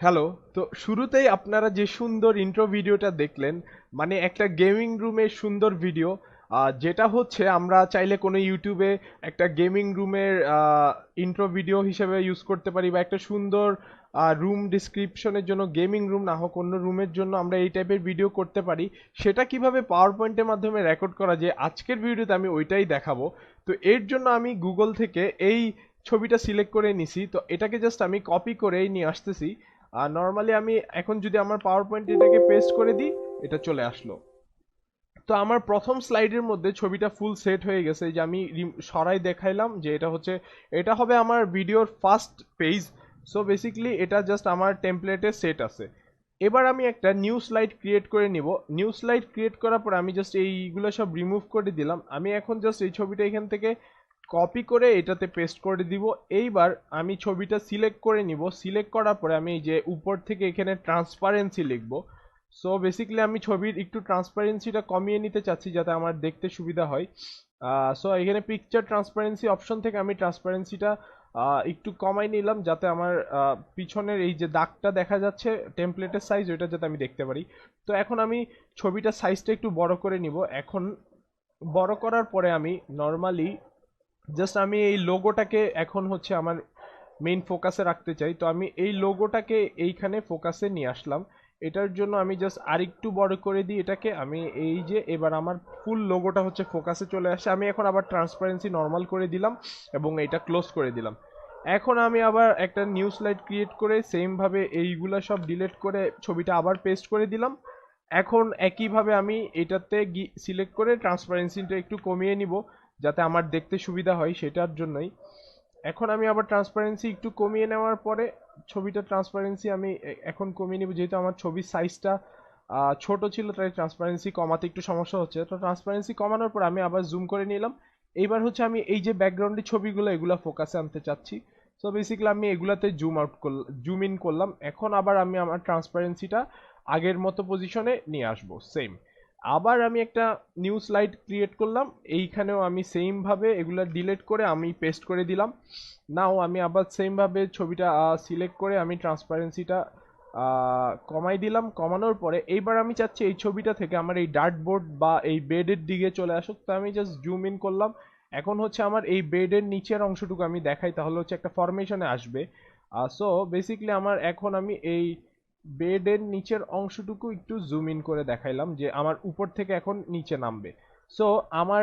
Hello. তো শুরুতেই আপনারা যে সুন্দর ইন্ট্রো ভিডিওটা দেখলেন, মানে একটা গেমিং রুমের সুন্দর ভিডিও, যেটা হচ্ছে আমরা চাইলে কোনো ইউটিউবে একটা গেমিং রুমের ইন্ট্রো ভিডিও হিসেবে ইউজ করতে পারি, বা একটা সুন্দর রুম ডিসক্রিপশনের জন্য, গেমিং রুম না হোক অন্য রুমের জন্য আমরা এই টাইপের ভিডিও করতে পারি। সেটা কিভাবে পাওয়ার পয়েন্টের মাধ্যমে রেকর্ড করা যায় আজকের ভিডিওতে আমি ওইটাই দেখাবো। তো এর জন্য আমি গুগল থেকে এই ছবিটা সিলেক্ট করে নিছি, তো এটাকে জাস্ট আমি কপি করেই নিয়ে আসতেছি। আর নর্মালি আমি এখন যদি আমার পাওয়ার পয়েন্ট এটাকে পেস্ট করে দিই, এটা চলে আসলো। তো আমার প্রথম স্লাইডের মধ্যে ছবিটা ফুল সেট হয়ে গেছে, এই যে আমি সরাই দেখাইলাম যে এটা হচ্ছে, এটা হবে আমার ভিডিওর ফার্স্ট পেজ। সো বেসিক্যালি এটা জাস্ট আমার টেমপ্লেটে সেট আছে। এবার আমি একটা নিউ স্লাইড ক্রিয়েট করে নিব। নিউ স্লাইড ক্রিয়েট করার পর আমি জাস্ট এইগুলো সব রিমুভ করে দিলাম। আমি এখন জাস্ট এই ছবিটা এখান থেকে কপি করে এটাতে পেস্ট করে দিব। এইবার আমি ছবিটা সিলেক্ট করে নিব। সিলেক্ট করার পরে আমি এই যে উপর থেকে এখানে ট্রান্সপারেন্সি লিখব। সো বেসিক্যালি আমি ছবির একটু ট্রান্সপারেন্সিটা কমিয়ে নিতে চাচ্ছি যাতে আমার দেখতে সুবিধা হয়। সো এখানে পিকচার ট্রান্সপারেন্সি অপশন থেকে আমি ট্রান্সপারেন্সিটা একটু কমাই নিলাম, যাতে আমার পিছনের এই যে দাগটা দেখা যাচ্ছে টেমপ্লেটের সাইজ, ওইটা যাতে আমি দেখতে পারি। তো এখন আমি ছবিটার সাইজটা একটু বড় করে নিব। এখন বড় করার পরে আমি নর্মালি জাস্ট আমি এই লোগোটাকে এখন হচ্ছে আমার মেইন ফোকাসে রাখতে চাই। তো আমি এই লোগোটাকে এইখানে ফোকাসে নিয়ে আসলাম। এটার জন্য আমি জাস্ট আরেকটু বড় করে দিই এটাকে। আমি এই যে এবার আমার ফুল লোগোটা হচ্ছে ফোকাসে চলে আসে। আমি এখন আবার ট্রান্সপারেন্সি নর্মাল করে দিলাম এবং এটা ক্লোজ করে দিলাম। এখন আমি আবার একটা নিউ স্লাইড ক্রিয়েট করে সেম ভাবে এইগুলা সব ডিলিট করে ছবিটা আবার পেস্ট করে দিলাম। এখন একইভাবে আমি এটাতে সিলেক্ট করে ট্রান্সপারেন্সিটা একটু কমিয়ে নিব যাতে আমার দেখতে সুবিধা হয়, সেটার জন্যই। এখন আমি আবার ট্রান্সপারেন্সি একটু কমিয়ে নেওয়ার পরে ছবিটা ট্রান্সপারেন্সি আমি এখন কমিয়ে নিব, যেহেতু আমার ছবির সাইজটা ছোট ছিল, তাই ট্রান্সপারেন্সি কমাতে একটু সমস্যা হচ্ছে। তো ট্রান্সপারেন্সি কমানোর পর আমি আবার জুম করে নিলাম। এইবার হচ্ছে আমি এই যে ব্যাকগ্রাউন্ডের ছবিগুলো এগুলো ফোকাসে আনতে চাচ্ছি। সো বেসিক্যালি আমি এগুলাতে জুম ইন করলাম। এখন আবার আমি আমার ট্রান্সপারেন্সিটা আগের মতো পজিশনে নিয়ে আসবো সেম। আবার আমি একটা নিউ স্লাইড ক্রিয়েট করলাম। এইখানেও আমি সেম ভাবে এগুলা ডিলিট করে আমি পেস্ট করে দিলাম। নাও আমি আবার সেম ভাবে ছবিটা সিলেক্ট করে আমি ট্রান্সপারেন্সিটা কমাই দিলাম। কমানোর পরে এইবার আমি চাচ্ছি এই ছবিটা থেকে আমার এই ডার্ট বোর্ড বা এই বেডের দিকে চলে আসুক। তো আমি জাস্ট জুম ইন করলাম। এখন হচ্ছে আমার এই বেডের নিচের অংশটুকু আমি দেখাই, তাহলে হচ্ছে একটা ফরমেশনে আসবে। সো বেসিক্যালি আমার এখন আমি এই বেডের নিচের অংশটুকু একটু জুম ইন করে দেখাইলাম যে আমার উপর থেকে এখন নিচে নামবে। সো আমার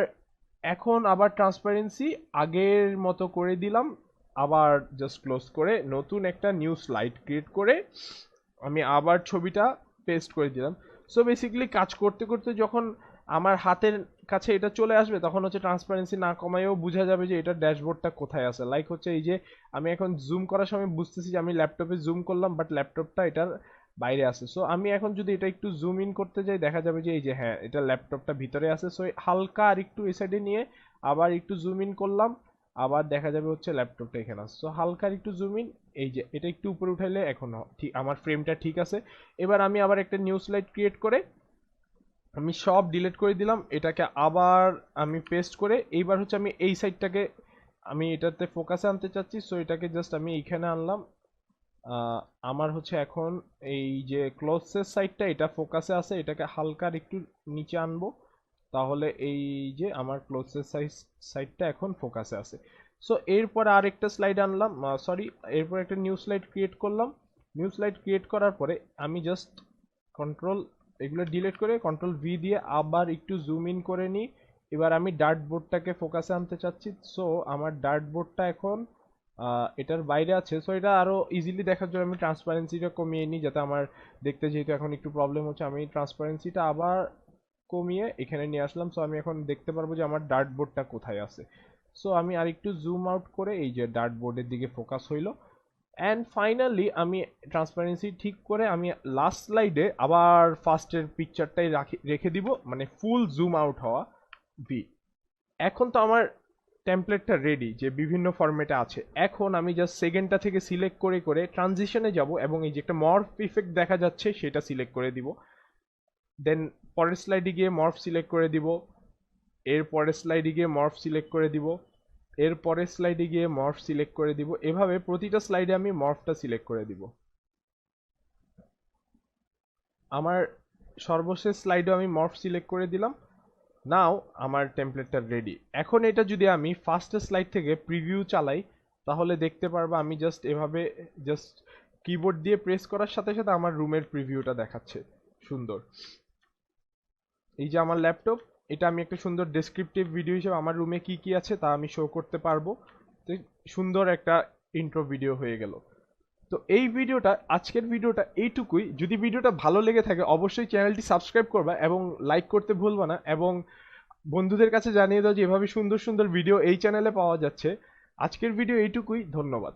এখন আবার ট্রান্সপারেন্সি আগের মতো করে দিলাম। আবার জাস্ট ক্লোজ করে নতুন একটা নিউ স্লাইড ক্রিয়েট করে আমি আবার ছবিটা পেস্ট করে দিলাম। সো বেসিক্যালি কাজ করতে করতে যখন আমার হাতের কাছে এটা চলে আসবে, তখন হচ্ছে ট্রান্সপারেন্সি না কমায়ও বোঝা যাবে যে এটার ড্যাশবোর্ডটা কোথায় আছে। লাইক হচ্ছে এই যে আমি এখন জুম করার সময় বুঝতেছি যে আমি ল্যাপটপে জুম করলাম, বাট ল্যাপটপটা এটার বাইরে আছে। সো আমি এখন যদি এটা একটু জুম ইন করতে যাই, দেখা যাবে যে এই যে হ্যাঁ, এটা ল্যাপটপটা ভিতরে আছে। সো হালকা আর একটু এই সাইডে নিয়ে আবার একটু জুম ইন করলাম, আবার দেখা যাবে হচ্ছে ল্যাপটপটা এখানে আছে। সো হালকা আর একটু জুম ইন, এই যে এটা একটু উপরে উঠাইলে এখন ঠিক আমার ফ্রেমটা ঠিক আছে। এবার আমি আবার একটা নিউ স্লাইড ক্রিয়েট করে আমি সব ডিলিট করে দিলাম। এটাকে আবার আমি পেস্ট করে এইবার হচ্ছে আমি এই সাইডটাকে আমি এটাতে ফোকাসে আনতে চাচ্ছি। সো এটাকে জাস্ট আমি এইখানে আনলাম। আহ, আমার হচ্ছে এখন এই যে ক্লোজের সাইডটা এটা ফোকাসে আছে, এটাকে হালকা একটু নিচে আনবো, তাহলে এই যে আমার ক্লোজের সাইডটা এখন ফোকাসে আছে। সো এরপর আরেকটা স্লাইড আনলাম, সরি, এরপর একটা নিউ স্লাইড ক্রিয়েট করলাম। নিউ স্লাইড ক্রিয়েট করার পরে আমি জাস্ট কন্ট্রোল এগুলো ডিলিট করে কন্ট্রোল ভি দিয়ে আবার একটু জুম ইন করে নিই। এবার আমি ডার্ট বোর্ডটাকে ফোকাসে আনতে চাচ্ছি। সো আমার ডার্ট বোর্ডটা এখন এটার বাইরে আছে। সো এটা আরো ইজিলি দেখার জন্য আমি ট্রান্সপারেন্সিটা কমিয়ে নিই, যাতে আমার দেখতে যেহেতু এখন একটু প্রবলেম হচ্ছে, আমি ট্রান্সপারেন্সিটা আবার কমিয়ে এখানে নিয়ে আসলাম। সো আমি এখন দেখতে পারবো যে আমার ডার্ট বোর্ডটা কোথায় আছে। সো আমি আরেকটু জুম আউট করে এই যে ডার্ট বোর্ডের দিকে ফোকাস হইলো। অ্যান্ড ফাইনালি আমি ট্রান্সপারেন্সি ঠিক করে আমি লাস্ট স্লাইডে আবার ফার্স্টের পিকচারটাই রেখে দিব, মানে ফুল জুম আউট হওয়া ভি। এখন তো আমার টেমপ্লেটটা রেডি যে বিভিন্ন ফরম্যাটে আছে। এখন আমি জাস্ট সেকেন্ডটা থেকে সিলেক্ট করে করে ট্রানজিশনে যাব এবং এই যে একটা মর্ফ ইফেক্ট দেখা যাচ্ছে সেটা সিলেক্ট করে দিব। দেন পরের স্লাইডে গিয়ে মর্ফ সিলেক্ট করে দিব। এর পরের স্লাইডে গিয়ে মর্ফ সিলেক্ট করে দিব। এর পরের স্লাইডে গিয়ে মর্ফ সিলেক্ট করে দিব। এভাবে প্রতিটা স্লাইডে আমি মর্ফটা সিলেক্ট করে দিব। আমার সর্বশেষ স্লাইডে আমি মর্ফ সিলেক্ট করে দিলাম। নাও আমার টেমপ্লেটটা রেডি। এখন এটা যদি আমি ফার্স্ট স্লাইড থেকে প্রিভিউ চালাই, তাহলে দেখতে পারবা আমি জাস্ট এভাবে জাস্ট কিবোর্ড দিয়ে প্রেস করার সাথে সাথে আমার রুমের প্রিভিউটা দেখাচ্ছে সুন্দর। এই যে আমার ল্যাপটপ, এটা আমি একটা সুন্দর ডেসক্রিপটিভ ভিডিও হিসেবে আমার রুমে কি কি আছে তা আমি শো করতে পারবো। তো সুন্দর একটা ইন্ট্রো ভিডিও হয়ে গেল। তো এই ভিডিওটা, আজকের ভিডিওটা এইটুকুই। যদি ভিডিওটা ভালো লেগে থাকে অবশ্যই চ্যানেলটি সাবস্ক্রাইব করবা এবং লাইক করতে ভুলবা না, এবং বন্ধুদের কাছে জানিয়ে দাও যে এভাবে সুন্দর সুন্দর ভিডিও এই চ্যানেলে পাওয়া যাচ্ছে। আজকের ভিডিও এইটুকুই, ধন্যবাদ।